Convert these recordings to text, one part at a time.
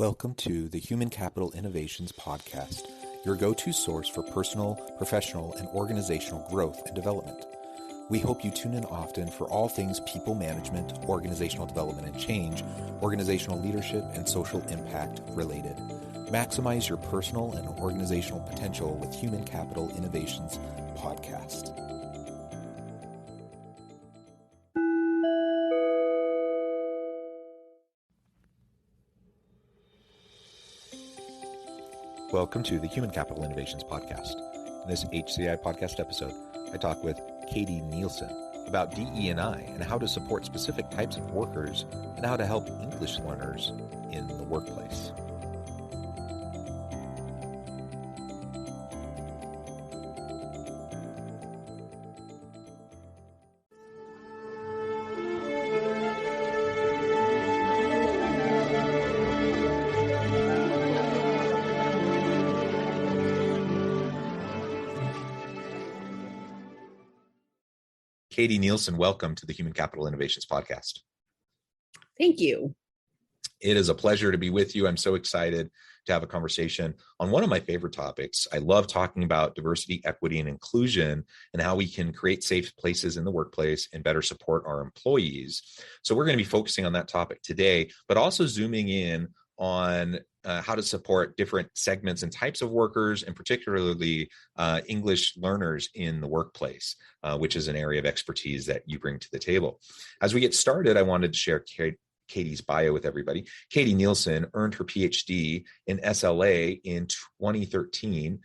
Welcome to the Human Capital Innovations Podcast, your go-to source for personal, professional, and organizational growth and development. We hope you tune in often for all things people management, organizational development and change, organizational leadership, and social impact related. Maximize your personal and organizational potential with Human Capital Innovations Podcast. Welcome to the Human Capital Innovations Podcast. In this HCI podcast episode, I talk with Katie Nielson about DE&I and how to support specific types of workers and how to help English learners in the workplace. Katie Nielson, welcome to the Human Capital Innovations Podcast. Thank you. It is a pleasure to be with you. I'm so excited to have a conversation on one of my favorite topics. I love talking about diversity, equity, and inclusion and how we can create safe places in the workplace and better support our employees. So we're going to be focusing on that topic today, but also zooming in on how to support different segments and types of workers, and particularly English learners in the workplace, which is an area of expertise that you bring to the table. As we get started, I wanted to share Katie's bio with everybody. Katie Nielson earned her PhD in SLA in 2013.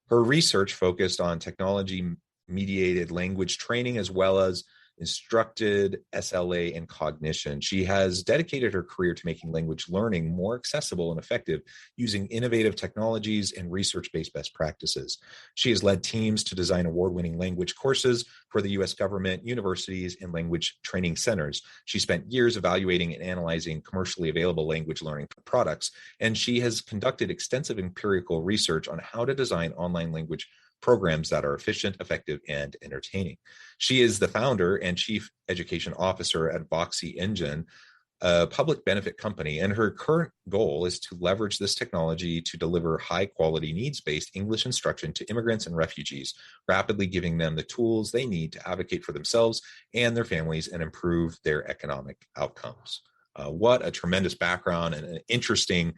Her research focused on technology-mediated language training as well as instructed SLA and cognition. She has dedicated her career to making language learning more accessible and effective using innovative technologies and research-based best practices. She has led teams to design award-winning language courses for the U.S. government, universities, and language training centers. She spent years evaluating and analyzing commercially available language learning products, and she has conducted extensive empirical research on how to design online language programs that are efficient, effective, and entertaining. She is the founder and chief education officer at Voxy Engine, a public benefit company, and her current goal is to leverage this technology to deliver high-quality, needs-based English instruction to immigrants and refugees, rapidly giving them the tools they need to advocate for themselves and their families and improve their economic outcomes. What a tremendous background and an interesting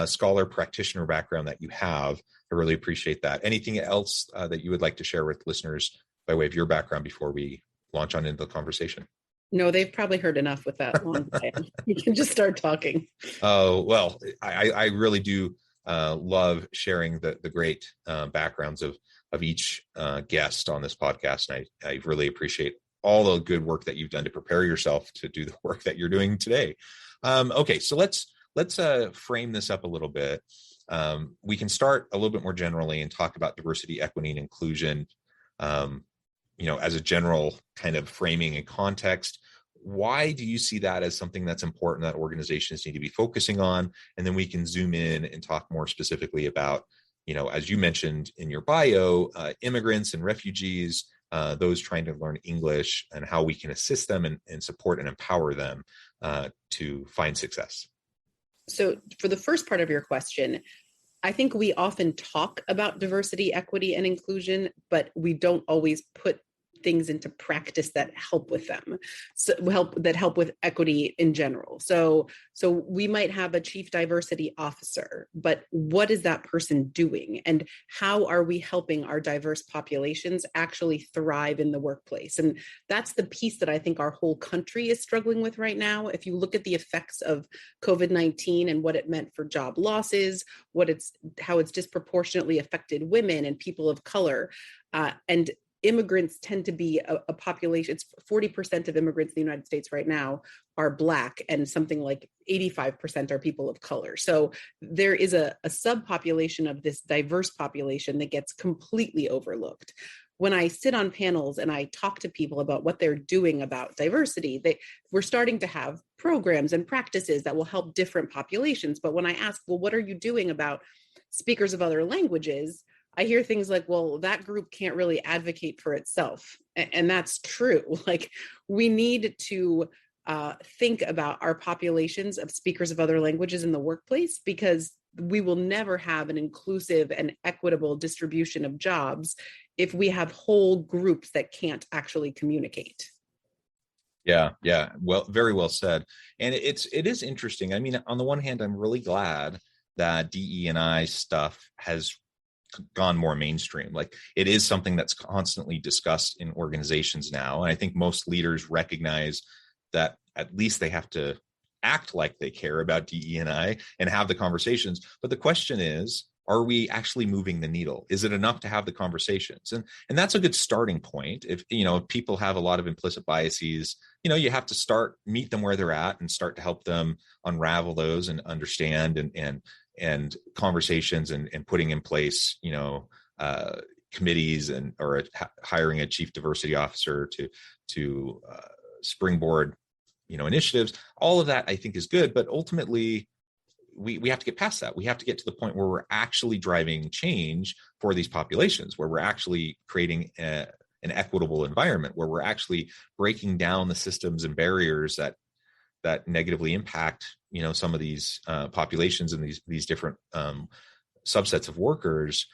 scholar practitioner background that you have. I really appreciate that. Anything else that you would like to share with listeners by way of your background before we launch on into the conversation? No, they've probably heard enough with that long time. You can just start talking. Oh, well, I really do love sharing the great backgrounds of each guest on this podcast. And I really appreciate all the good work that you've done to prepare yourself to do the work that you're doing today. Okay, so let's frame this up a little bit. We can start a little bit more generally and talk about diversity, equity, and inclusion, as a general kind of framing and context. Why do you see that as something that's important that organizations need to be focusing on? And then we can zoom in and talk more specifically about, as you mentioned in your bio, immigrants and refugees, those trying to learn English, and how we can assist them and support and empower them to find success. So for the first part of your question, I think we often talk about diversity, equity, and inclusion, but we don't always put things into practice that help with them, help with equity in general. So we might have a chief diversity officer, but what is that person doing? And how are we helping our diverse populations actually thrive in the workplace? And that's the piece that I think our whole country is struggling with right now. If you look at the effects of COVID-19 and what it meant for job losses, how it's disproportionately affected women and people of color, and immigrants tend to be a population. It's 40% of immigrants in the United States right now are Black, and something like 85% are people of color. So there is a subpopulation of this diverse population that gets completely overlooked. When I sit on panels and I talk to people about what they're doing about diversity, we're starting to have programs and practices that will help different populations. But when I ask, well, what are you doing about speakers of other languages? I hear things like, well, that group can't really advocate for itself. And that's true. Like, we need to think about our populations of speakers of other languages in the workplace, because we will never have an inclusive and equitable distribution of jobs if we have whole groups that can't actually communicate. Yeah. Well, very well said. And it is interesting. I mean, on the one hand, I'm really glad that DE&I stuff has gone more mainstream. Like, it is something that's constantly discussed in organizations now. And I think most leaders recognize that at least they have to act like they care about DE&I and have the conversations. But the question is, are we actually moving the needle? Is it enough to have the conversations? And that's a good starting point. If people have a lot of implicit biases, you have to meet them where they're at and start to help them unravel those and understand and conversations and putting in place, committees or hiring a chief diversity officer to springboard, initiatives. All of that I think is good, but ultimately we have to get past that. We have to get to the point where we're actually driving change for these populations, where we're actually creating an equitable environment, where we're actually breaking down the systems and barriers that negatively impact, some of these populations and these different subsets of workers.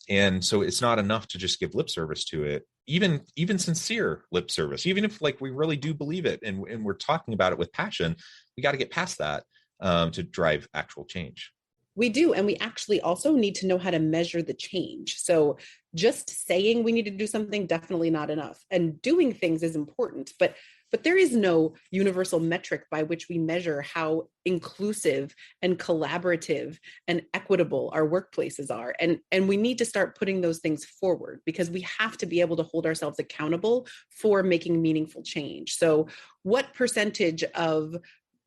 And so it's not enough to just give lip service to it, even sincere lip service, even if we really do believe it and we're talking about it with passion. We got to get past that to drive actual change. We do. And we actually also need to know how to measure the change. So just saying we need to do something, definitely not enough. And doing things is important, but there is no universal metric by which we measure how inclusive and collaborative and equitable our workplaces are. And we need to start putting those things forward, because we have to be able to hold ourselves accountable for making meaningful change. So what percentage of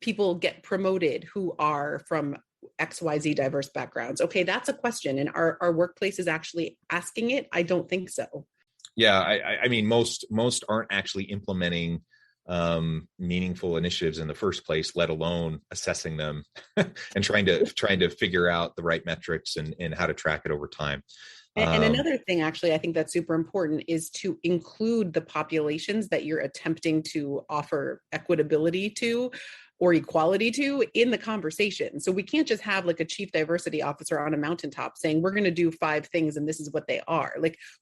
people get promoted who are from XYZ diverse backgrounds? Okay, that's a question. And our workplace is actually asking it? I don't think so. Yeah, I mean, most aren't actually implementing meaningful initiatives in the first place, let alone assessing them and trying to figure out the right metrics and how to track it over time. And another thing, actually, I think that's super important is to include the populations that you're attempting to offer equitability to or equality to in the conversation. So we can't just have a chief diversity officer on a mountaintop saying, we're going to do 5 things and this is what they are.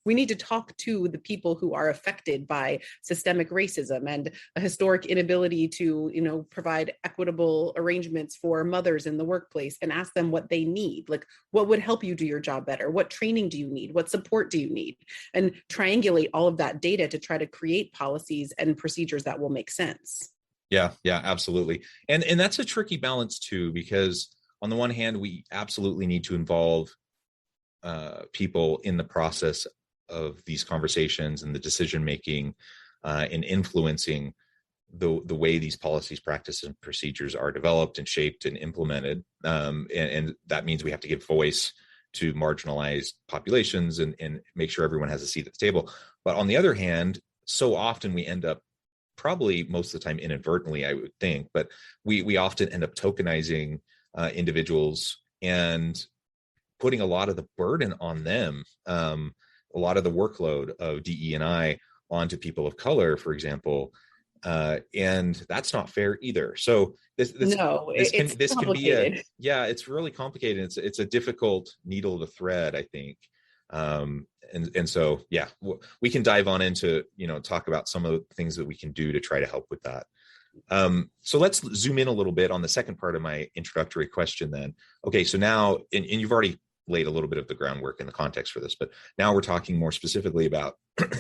We need to talk to the people who are affected by systemic racism and a historic inability to, provide equitable arrangements for mothers in the workplace, and ask them what they need. What would help you do your job better? What training do you need? What support do you need? And triangulate all of that data to try to create policies and procedures that will make sense. Yeah, absolutely. And that's a tricky balance too, because on the one hand, we absolutely need to involve people in the process of these conversations and the decision making and influencing the way these policies, practices, and procedures are developed and shaped and implemented. And that means we have to give voice to marginalized populations and make sure everyone has a seat at the table. But on the other hand, so often we end up, probably most of the time inadvertently, I would think, but we often end up tokenizing individuals and putting a lot of the burden on them, a lot of the workload of DE&I onto people of color, for example, and that's not fair either. So this can be it's really complicated. It's a difficult needle to thread, I think. And so, we can dive on into, talk about some of the things that we can do to try to help with that. So let's zoom in a little bit on the second part of my introductory question then. Okay, so now, and you've already laid a little bit of the groundwork and the context for this, but now we're talking more specifically about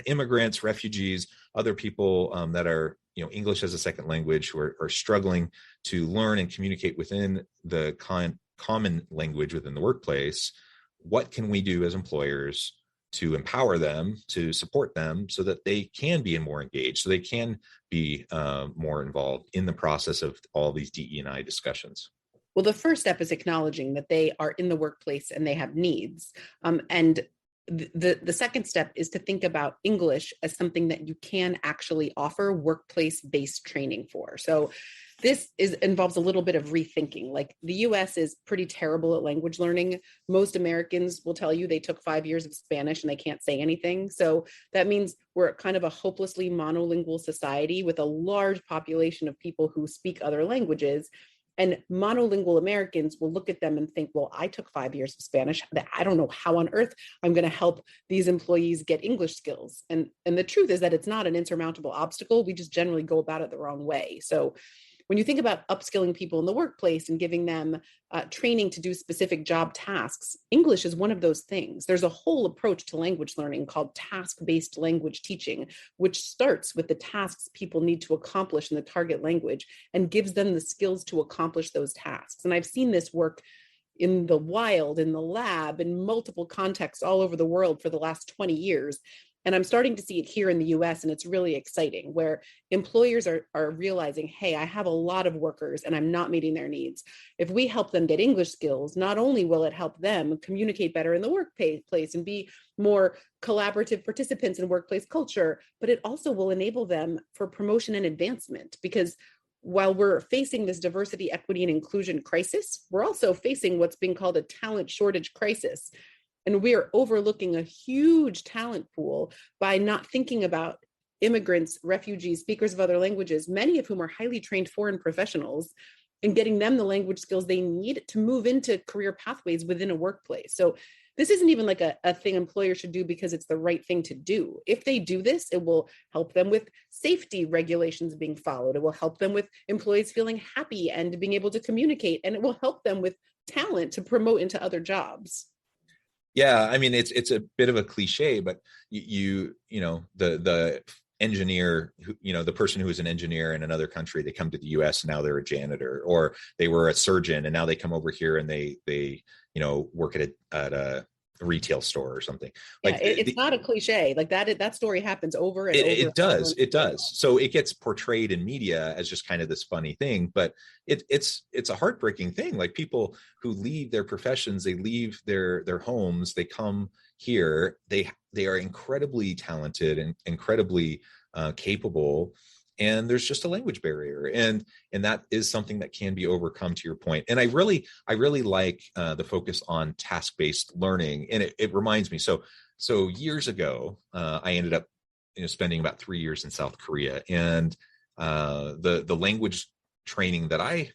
immigrants, refugees, other people that are, English as a second language, who are struggling to learn and communicate within the common language within the workplace. What can we do as employers to empower them, to support them, so that they can be more engaged, so they can be more involved in the process of all these DE&I discussions? Well, the first step is acknowledging that they are in the workplace and they have needs. And the second step is to think about English as something that you can actually offer workplace-based training for. So involves a little bit of rethinking. Like the US is pretty terrible at language learning. Most Americans will tell you they took 5 years of Spanish and they can't say anything. So that means we're kind of a hopelessly monolingual society with a large population of people who speak other languages. And monolingual Americans will look at them and think, well, I took 5 years of Spanish. I don't know how on earth I'm going to help these employees get English skills. And the truth is that it's not an insurmountable obstacle. We just generally go about it the wrong way. So when you think about upskilling people in the workplace and giving them training to do specific job tasks, English is one of those things. There's a whole approach to language learning called task-based language teaching, which starts with the tasks people need to accomplish in the target language and gives them the skills to accomplish those tasks. And I've seen this work in the wild, in the lab, in multiple contexts all over the world for the last 20 years. And I'm starting to see it here in the US, and it's really exciting, where employers are realizing, hey, I have a lot of workers and I'm not meeting their needs. If we help them get English skills, not only will it help them communicate better in the workplace and be more collaborative participants in workplace culture, but it also will enable them for promotion and advancement. Because while we're facing this diversity, equity, and inclusion crisis, we're also facing what's being called a talent shortage crisis. And we are overlooking a huge talent pool by not thinking about immigrants, refugees, speakers of other languages, many of whom are highly trained foreign professionals, and getting them the language skills they need to move into career pathways within a workplace. So this isn't even like a thing employers should do because it's the right thing to do. If they do this, it will help them with safety regulations being followed. It will help them with employees feeling happy and being able to communicate, and it will help them with talent to promote into other jobs. Yeah, I mean, it's a bit of a cliche, but you know, the engineer, who, you know, the person who is an engineer in another country, they come to the US and now they're a janitor, or they were a surgeon and now they come over here and they you know, work at a retail store or something. Like, yeah, it's not a cliche. Like that story happens over and over. It does. So it gets portrayed in media as just kind of this funny thing, but it's a heartbreaking thing. Like, people who leave their professions, they leave their homes, they come here, they are incredibly talented and incredibly capable, and there's just a language barrier, and that is something that can be overcome, to your point. And I really like the focus on task-based learning, and it reminds me. So years ago, I ended up, you know, spending about 3 years in South Korea, and the language training that I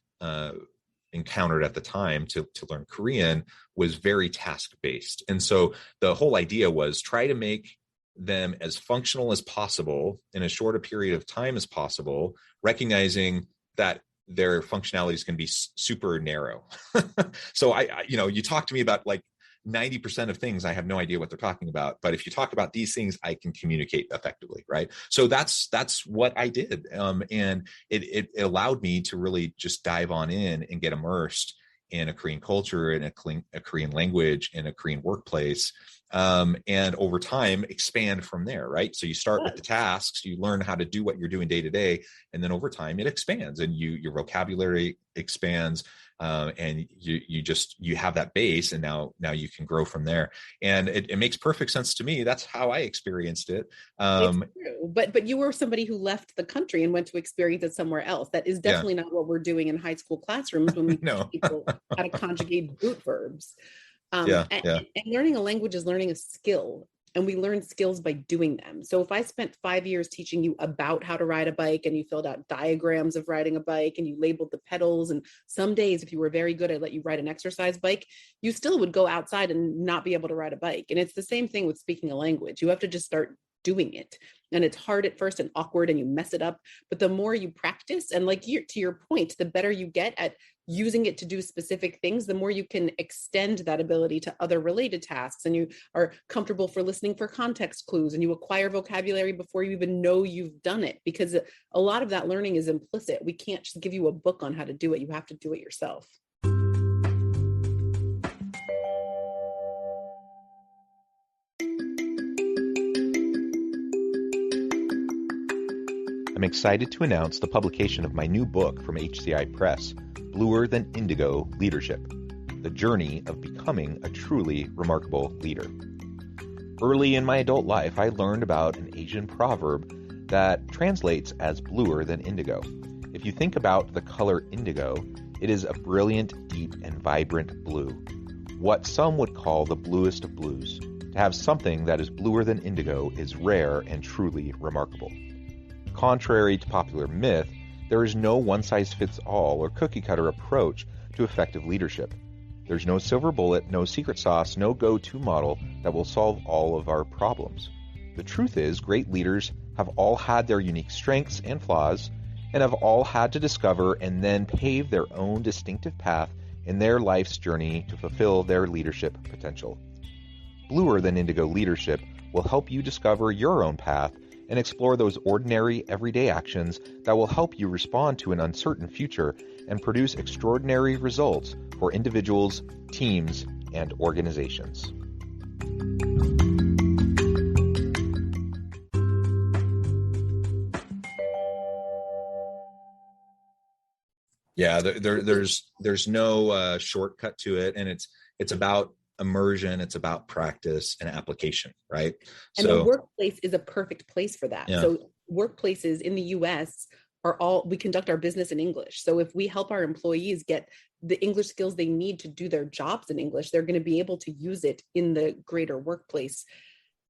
encountered at the time to learn Korean was very task-based, and so the whole idea was try to make them as functional as possible in as short a period of time as possible, recognizing that their functionality is going to be super narrow. So I, you know, you talk to me about like 90% of things, I have no idea what they're talking about. But if you talk about these things, I can communicate effectively, right? So that's what I did. And it allowed me to really just dive on in and get immersed in a Korean culture, in a Korean language, in a Korean workplace. And over time expand from there, right? So you start with the tasks, you learn how to do what you're doing day to day, and then over time it expands, and your vocabulary expands, and you have that base, and now you can grow from there. And it makes perfect sense to me. That's how I experienced it. It's true. But you were somebody who left the country and went to experience it somewhere else. That is definitely not what we're doing in high school classrooms when we teach people how to conjugate root verbs. And learning a language is learning a skill, and we learn skills by doing them. So if I spent 5 years teaching you about how to ride a bike, and you filled out diagrams of riding a bike, and you labeled the pedals, and some days, if you were very good, I'd let you ride an exercise bike, you still would go outside and not be able to ride a bike. And it's the same thing with speaking a language. You have to just start doing it. And it's hard at first and awkward, and you mess it up. But the more you practice, and like to your point, the better you get at using it to do specific things, the more you can extend that ability to other related tasks, and you are comfortable for listening for context clues, and you acquire vocabulary before you even know you've done it, because a lot of that learning is implicit. We can't just give you a book on how to do it. You have to do it yourself. I'm excited to announce the publication of my new book from HCI Press, Bluer Than Indigo Leadership, The Journey of Becoming a Truly Remarkable Leader. Early in my adult life, I learned about an Asian proverb that translates as bluer than indigo. If you think about the color indigo, it is a brilliant, deep, and vibrant blue, what some would call the bluest of blues. To have something that is bluer than indigo is rare and truly remarkable. Contrary to popular myth, there is no one-size-fits-all or cookie-cutter approach to effective leadership. There's no silver bullet, no secret sauce, no go-to model that will solve all of our problems. The truth is, great leaders have all had their unique strengths and flaws, and have all had to discover and then pave their own distinctive path in their life's journey to fulfill their leadership potential. Bluer than indigo leadership will help you discover your own path and explore those ordinary, everyday actions that will help you respond to an uncertain future and produce extraordinary results for individuals, teams, and organizations. Yeah, there's no shortcut to it, and it's about immersion, it's about practice and application, right? And the workplace is a perfect place for that. Yeah. So workplaces in the US we conduct our business in English. So if we help our employees get the English skills they need to do their jobs in English, they're going to be able to use it in the greater workplace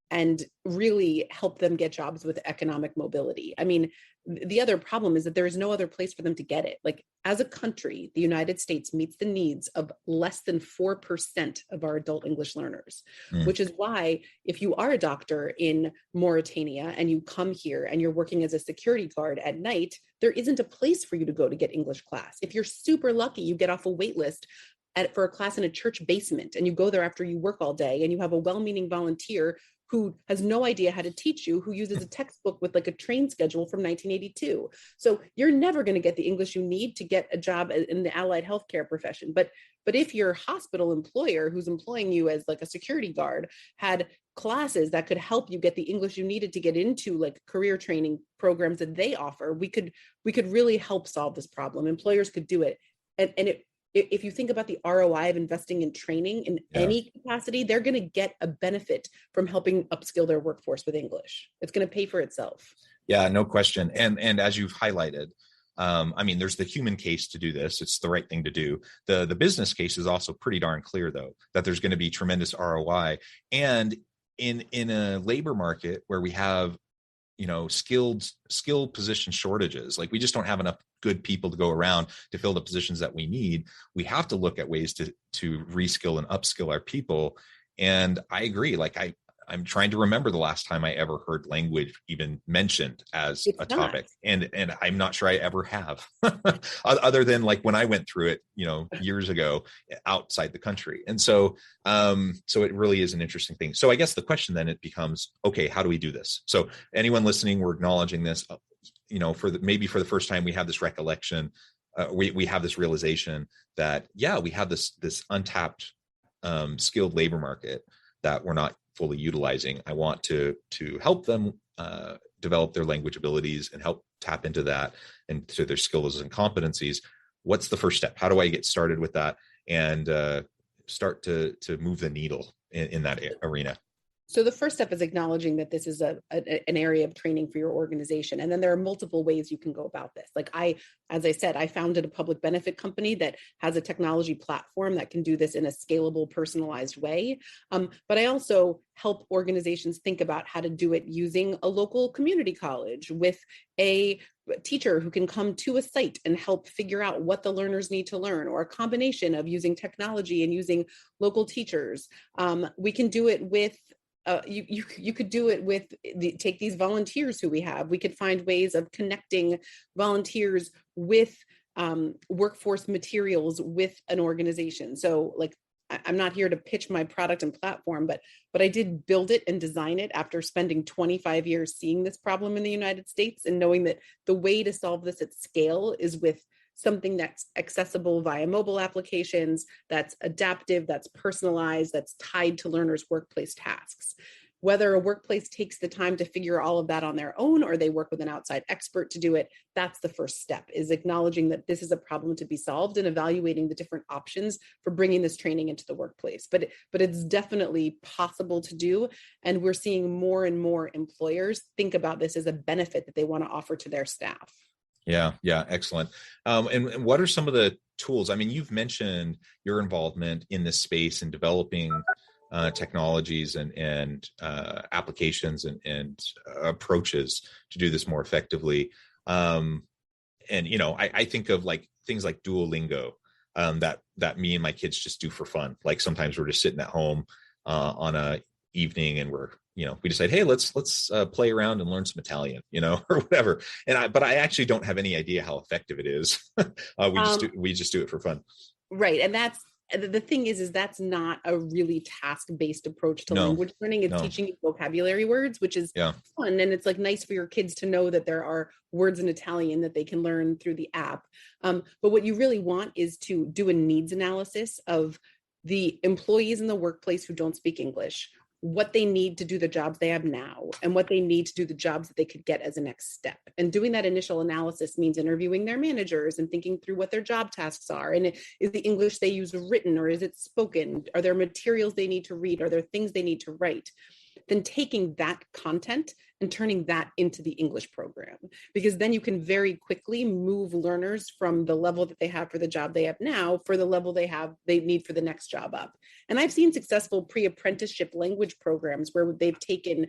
and really help them get jobs with economic mobility. I mean, the other problem is that there is no other place for them to get it. Like, as a country, the United States meets the needs of less than 4% of our adult English learners, which is why if you are a doctor in Mauritania and you come here and you're working as a security guard at night, there isn't a place for you to go to get English class. If you're super lucky, you get off a wait list for a class in a church basement, and you go there after you work all day, and you have a well-meaning volunteer who has no idea how to teach you, who uses a textbook with like a train schedule from 1982. So you're never going to get the English you need to get a job in the allied healthcare profession. But if your hospital employer who's employing you as like a security guard had classes that could help you get the English you needed to get into like career training programs that they offer, we could really help solve this problem. Employers could do it. If you think about the ROI of investing in training in any capacity, they're going to get a benefit from helping upskill their workforce with English. It's going to pay for itself. Yeah, no question. And as you've highlighted, I mean, there's the human case to do this. It's the right thing to do. The business case is also pretty darn clear, though, that there's going to be tremendous ROI. And in a labor market where we have skilled position shortages, like we just don't have enough good people to go around to fill the positions that we need. We have to look at ways to reskill and upskill our people. And I agree. Like I'm trying to remember the last time I ever heard language even mentioned as a topic. And I'm not sure I ever have, other than like when I went through it, years ago outside the country. And so it really is an interesting thing. So I guess the question then it becomes, okay, how do we do this? So anyone listening, we're acknowledging this, for the first time, we have this recollection, we have this realization that, we have this untapped skilled labor market that we're not fully utilizing. I want to help them develop their language abilities and help tap into that and to their skills and competencies. What's the first step? How do I get started with that and start to move the needle in that arena? So the first step is acknowledging that this is an area of training for your organization. And then there are multiple ways you can go about this. Like as I said, I founded a public benefit company that has a technology platform that can do this in a scalable, personalized way. But I also help organizations think about how to do it using a local community college with a teacher who can come to a site and help figure out what the learners need to learn, or a combination of using technology and using local teachers. We can do it with you could do it with take these volunteers who we have. We could find ways of connecting volunteers with workforce materials with an organization. So like, I'm not here to pitch my product and platform, but I did build it and design it after spending 25 years seeing this problem in the United States and knowing that the way to solve this at scale is with something that's accessible via mobile applications, that's adaptive, that's personalized, that's tied to learners' workplace tasks. Whether a workplace takes the time to figure all of that on their own or they work with an outside expert to do it, that's the first step, is acknowledging that this is a problem to be solved and evaluating the different options for bringing this training into the workplace. But it's definitely possible to do. And we're seeing more and more employers think about this as a benefit that they want to offer to their staff. Yeah, yeah, excellent. And what are some of the tools? I mean, you've mentioned your involvement in this space and developing technologies and applications and approaches to do this more effectively. Um, and I think of like things like Duolingo, that me and my kids just do for fun. Like sometimes we're just sitting at home on a evening and we decide, hey, let's play around and learn some Italian, or whatever. But I actually don't have any idea how effective it is. We just do it for fun. Right. And that's the thing is that's not a really task-based approach to No, language learning. It's no. teaching you vocabulary words, which is fun. And it's like nice for your kids to know that there are words in Italian that they can learn through the app. But what you really want is to do a needs analysis of the employees in the workplace who don't speak English, what they need to do the jobs they have now, and what they need to do the jobs that they could get as a next step. And doing that initial analysis means interviewing their managers and thinking through what their job tasks are. And is the English they use written or is it spoken? Are there materials they need to read? Are there things they need to write? Then taking that content and turning that into the English program, because then you can very quickly move learners from the level that they have for the job they have now for the level they need for the next job up. And I've seen successful pre-apprenticeship language programs where they've taken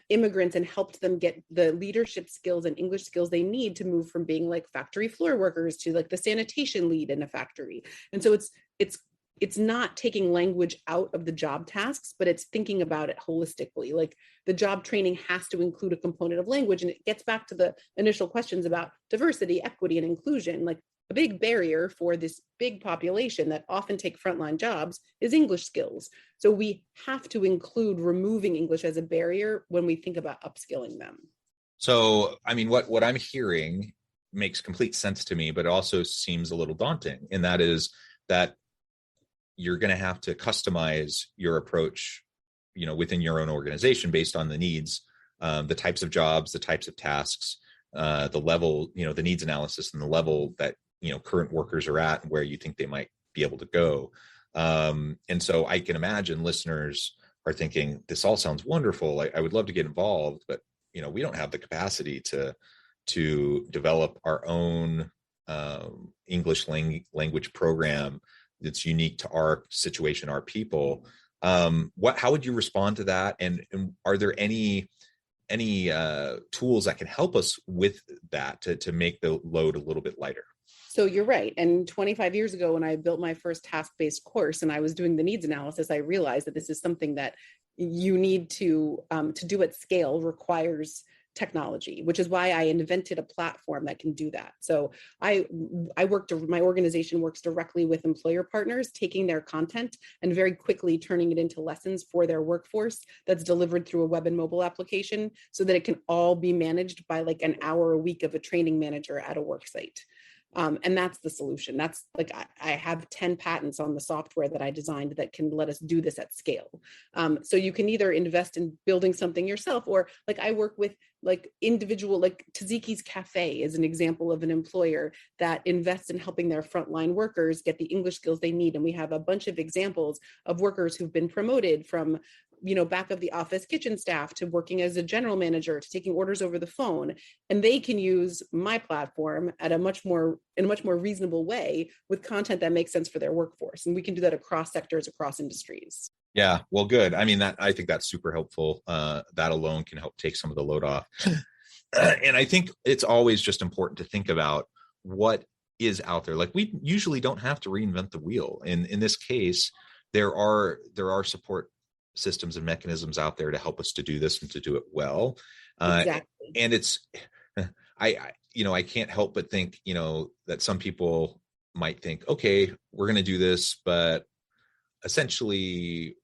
immigrants and helped them get the leadership skills and English skills they need to move from being like factory floor workers to like the sanitation lead in a factory. And so it's not taking language out of the job tasks, but it's thinking about it holistically. Like the job training has to include a component of language. And it gets back to the initial questions about diversity, equity, and inclusion. Like a big barrier for this big population that often take frontline jobs is English skills. So we have to include removing English as a barrier when we think about upskilling them. So, I mean, what I'm hearing makes complete sense to me, but it also seems a little daunting. And that is that you're going to have to customize your approach, within your own organization based on the needs, the types of jobs, the types of tasks, the level, the needs analysis and the level that, current workers are at and where you think they might be able to go. And so I can imagine listeners are thinking, this all sounds wonderful. I would love to get involved, but, we don't have the capacity to develop our own English language program that's unique to our situation, our people. How would you respond to that? And are there any tools that can help us with that to make the load a little bit lighter? So you're right. And 25 years ago, when I built my first task-based course and I was doing the needs analysis, I realized that this is something that you need to do at scale requires technology, which is why I invented a platform that can do that. So my organization works directly with employer partners, taking their content and very quickly turning it into lessons for their workforce that's delivered through a web and mobile application so that it can all be managed by like an hour a week of a training manager at a work site. And that's the solution. That's like, I have 10 patents on the software that I designed that can let us do this at scale. So you can either invest in building something yourself, or like I work with like individual, like Taziki's Cafe is an example of an employer that invests in helping their frontline workers get the English skills they need. And we have a bunch of examples of workers who've been promoted from back of the office kitchen staff to working as a general manager to taking orders over the phone. And they can use my platform in a much more reasonable way with content that makes sense for their workforce. And we can do that across sectors, across industries. Yeah, well, good. I mean, I think that's super helpful. That alone can help take some of the load off. And I think it's always just important to think about what is out there. Like we usually don't have to reinvent the wheel. In this case, there are support systems and mechanisms out there to help us to do this and to do it well. Exactly. And it's, I can't help but think, that some people might think, okay, we're going to do this, but essentially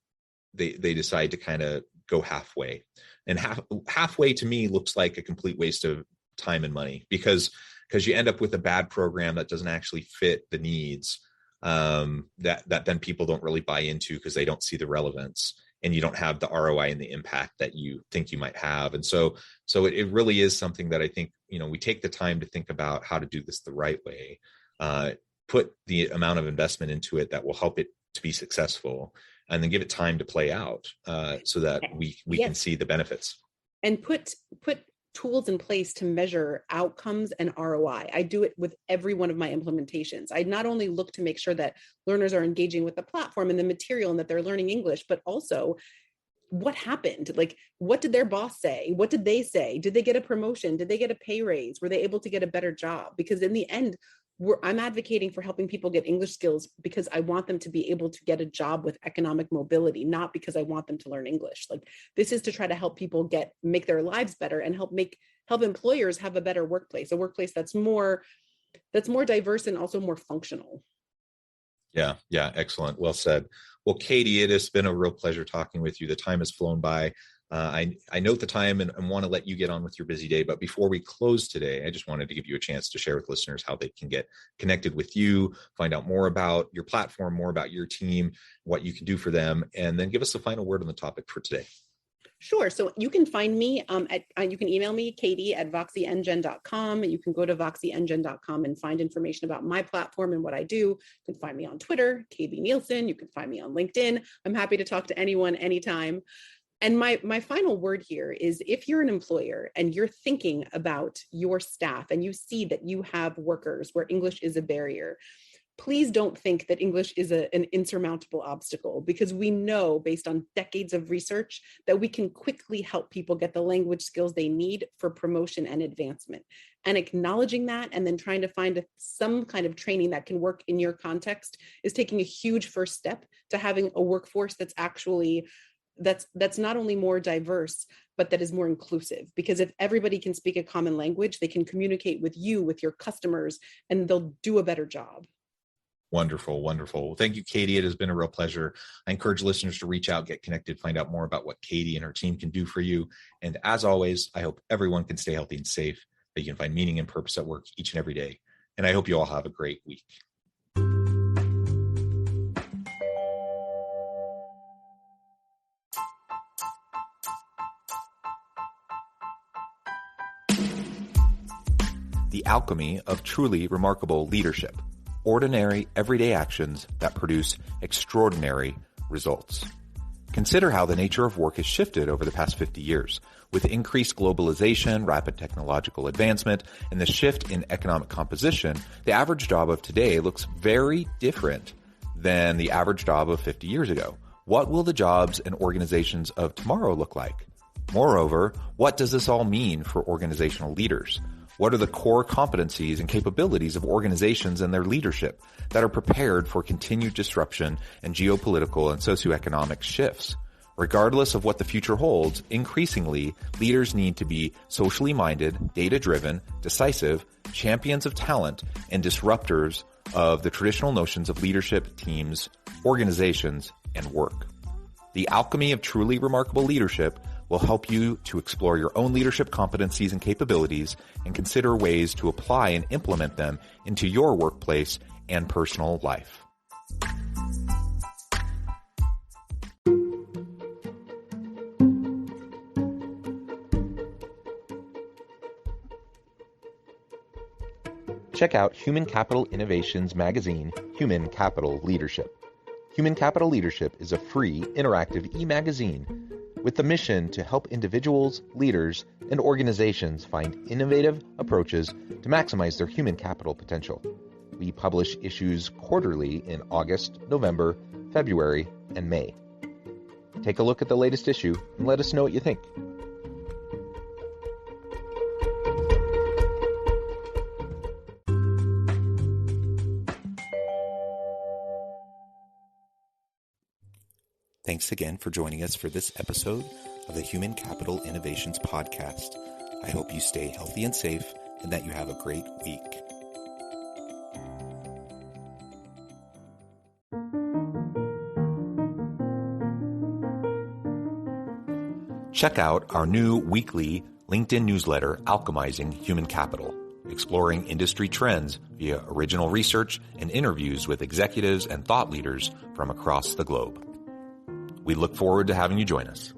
they decide to kind of go halfway, and halfway to me looks like a complete waste of time and money because you end up with a bad program that doesn't actually fit the needs, that then people don't really buy into because they don't see the relevance. And you don't have the ROI and the impact that you think you might have. And so it really is something that I think, we take the time to think about how to do this the right way, put the amount of investment into it that will help it to be successful, and then give it time to play out so that we can see the benefits. And put tools in place to measure outcomes and ROI. I do it with every one of my implementations. I not only look to make sure that learners are engaging with the platform and the material and that they're learning English, but also what happened? Like, what did their boss say? What did they say? Did they get a promotion? Did they get a pay raise? Were they able to get a better job? Because in the end, I'm advocating for helping people get English skills because I want them to be able to get a job with economic mobility, not because I want them to learn English. Like, this is to try to help people make their lives better and help employers have a better workplace, a workplace that's more diverse and also more functional. Yeah. Excellent. Well said. Well, Katie, it has been a real pleasure talking with you. The time has flown by. I note the time and want to let you get on with your busy day. But before we close today, I just wanted to give you a chance to share with listeners how they can get connected with you, find out more about your platform, more about your team, what you can do for them, and then give us the final word on the topic for today. Sure. So you can find me you can email me, katie@voxyengine.com. You can go to voxyengine.com and find information about my platform and what I do. You can find me on Twitter, KB Nielson. You can find me on LinkedIn. I'm happy to talk to anyone, anytime. And my final word here is, if you're an employer and you're thinking about your staff and you see that you have workers where English is a barrier, please don't think that English is an insurmountable obstacle, because we know, based on decades of research, that we can quickly help people get the language skills they need for promotion and advancement. And acknowledging that and then trying to find some kind of training that can work in your context is taking a huge first step to having a workforce that's not only more diverse, but that is more inclusive. Because if everybody can speak a common language, they can communicate with you, with your customers, and they'll do a better job. Wonderful. Well, thank you, Katie. It has been a real pleasure. I encourage listeners to reach out, get connected, find out more about what Katie and her team can do for you. And as always, I hope everyone can stay healthy and safe, that you can find meaning and purpose at work each and every day. And I hope you all have a great week. The alchemy of truly remarkable leadership. Ordinary, everyday actions that produce extraordinary results. Consider how the nature of work has shifted over the past 50 years. With increased globalization, rapid technological advancement, and the shift in economic composition, the average job of today looks very different than the average job of 50 years ago. What will the jobs and organizations of tomorrow look like? Moreover, what does this all mean for organizational leaders? What are the core competencies and capabilities of organizations and their leadership that are prepared for continued disruption and geopolitical and socioeconomic shifts? Regardless of what the future holds, increasingly, leaders need to be socially minded, data-driven, decisive, champions of talent, and disruptors of the traditional notions of leadership, teams, organizations, and work. The alchemy of truly remarkable leadership will help you to explore your own leadership competencies and capabilities and consider ways to apply and implement them into your workplace and personal life. Check out Human Capital Innovations magazine, Human Capital Leadership. Human Capital Leadership is a free, interactive e-magazine with the mission to help individuals, leaders, and organizations find innovative approaches to maximize their human capital potential. We publish issues quarterly in August, November, February, and May. Take a look at the latest issue and let us know what you think. Thanks again for joining us for this episode of the Human Capital Innovations Podcast. I hope you stay healthy and safe and that you have a great week. Check out our new weekly LinkedIn newsletter, Alchemizing Human Capital, exploring industry trends via original research and interviews with executives and thought leaders from across the globe. We look forward to having you join us.